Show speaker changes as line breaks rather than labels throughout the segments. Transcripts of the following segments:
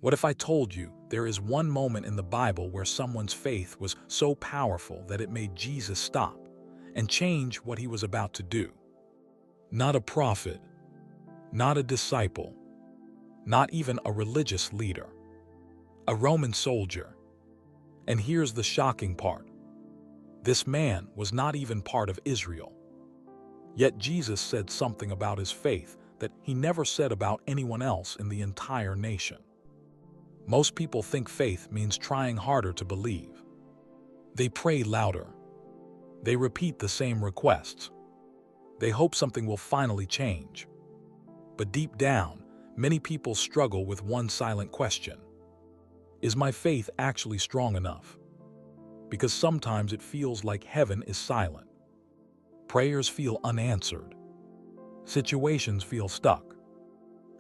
What if I told you there is one moment in the Bible where someone's faith was so powerful that it made Jesus stop and change what he was about to do? Not a prophet, not a disciple, not even a religious leader. A Roman soldier. And here's the shocking part. This man was not even part of Israel. Yet Jesus said something about his faith that he never said about anyone else in the entire nation. Most people think faith means trying harder to believe. They pray louder. They repeat the same requests. They hope something will finally change. But deep down, many people struggle with one silent question. Is my faith actually strong enough? Because sometimes it feels like heaven is silent. Prayers feel unanswered. Situations feel stuck.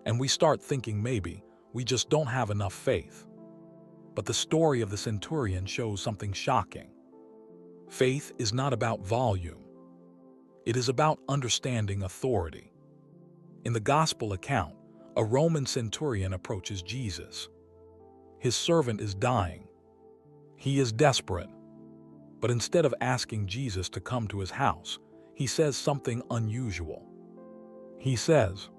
And we start thinking maybe we just don't have enough faith. But the story of the centurion shows something shocking. Faith is not about volume. It is about understanding authority. In the gospel account, a Roman centurion approaches Jesus. His servant is dying. He is desperate. But instead of asking Jesus to come to his house, he says something unusual. He says,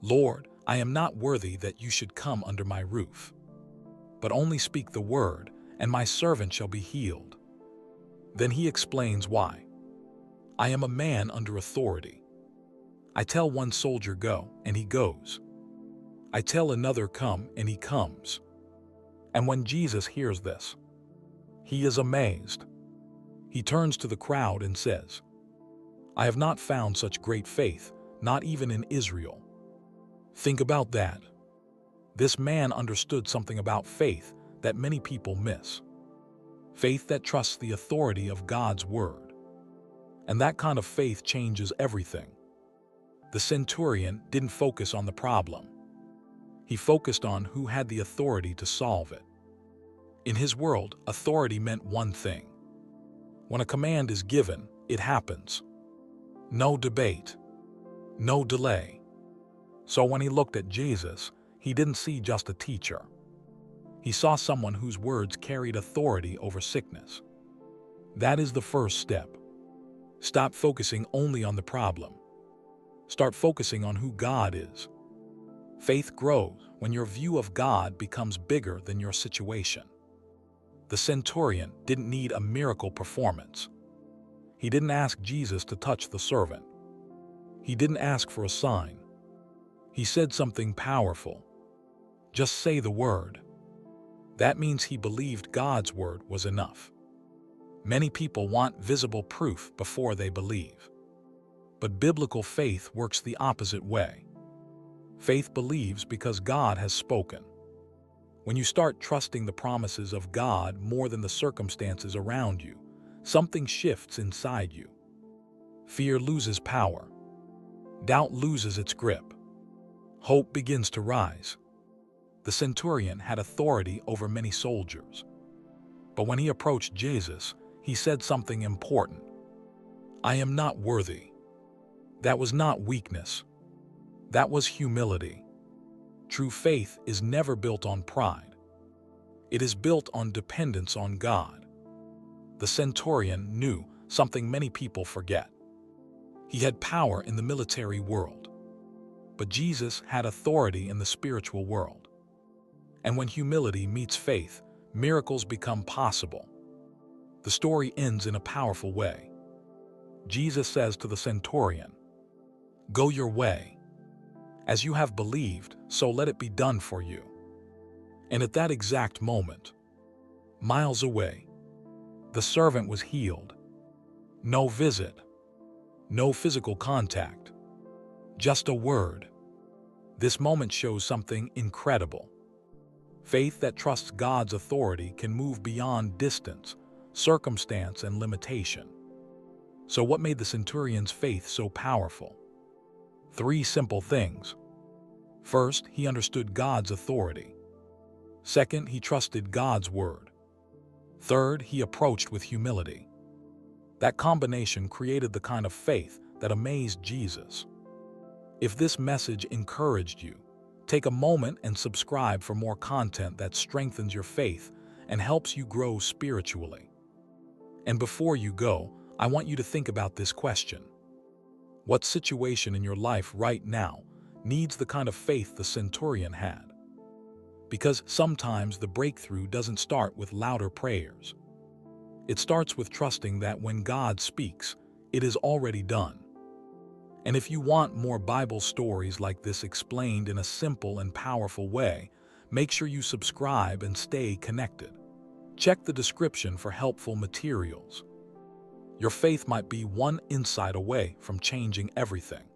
"Lord, I am not worthy that you should come under my roof. But only speak the word, and my servant shall be healed." Then he explains why. "I am a man under authority. I tell one soldier go, and he goes. I tell another come, and he comes." And when Jesus hears this, he is amazed. He turns to the crowd and says, "I have not found such great faith, not even in Israel." Think about that. This man understood something about faith that many people miss. Faith that trusts the authority of God's word. And that kind of faith changes everything. The centurion didn't focus on the problem. He focused on who had the authority to solve it. In his world, authority meant one thing. When a command is given, it happens. No debate. No delay. So when he looked at Jesus, he didn't see just a teacher. He saw someone whose words carried authority over sickness. That is the first step. Stop focusing only on the problem. Start focusing on who God is. Faith grows when your view of God becomes bigger than your situation. The centurion didn't need a miracle performance. He didn't ask Jesus to touch the servant. He didn't ask for a sign. He said something powerful. Just say the word. That means he believed God's word was enough. Many people want visible proof before they believe. But biblical faith works the opposite way. Faith believes because God has spoken. When you start trusting the promises of God more than the circumstances around you, something shifts inside you. Fear loses power. Doubt loses its grip. Hope begins to rise. The centurion had authority over many soldiers. But when he approached Jesus, he said something important. "I am not worthy." That was not weakness. That was humility. True faith is never built on pride. It is built on dependence on God. The centurion knew something many people forget. He had power in the military world. But Jesus had authority in the spiritual world. And when humility meets faith, miracles become possible. The story ends in a powerful way. Jesus says to the centurion, "Go your way. As you have believed, so let it be done for you." And at that exact moment, miles away, the servant was healed. No visit, no physical contact, just a word. This moment shows something incredible. Faith that trusts God's authority can move beyond distance, circumstance, and limitation. So what made the centurion's faith so powerful? 3 simple things. First, he understood God's authority. Second, he trusted God's word. Third, he approached with humility. That combination created the kind of faith that amazed Jesus. If this message encouraged you, Take a moment and subscribe for more content that strengthens your faith and helps you grow spiritually. And before you go, I want you to think about this question. What situation in your life right now needs the kind of faith the centurion had? Because sometimes the breakthrough doesn't start with louder prayers. It starts with trusting that when God speaks, it is already done. And if you want more Bible stories like this explained in a simple and powerful way, make sure you subscribe and stay connected. Check the description for helpful materials. Your faith might be one insight away from changing everything.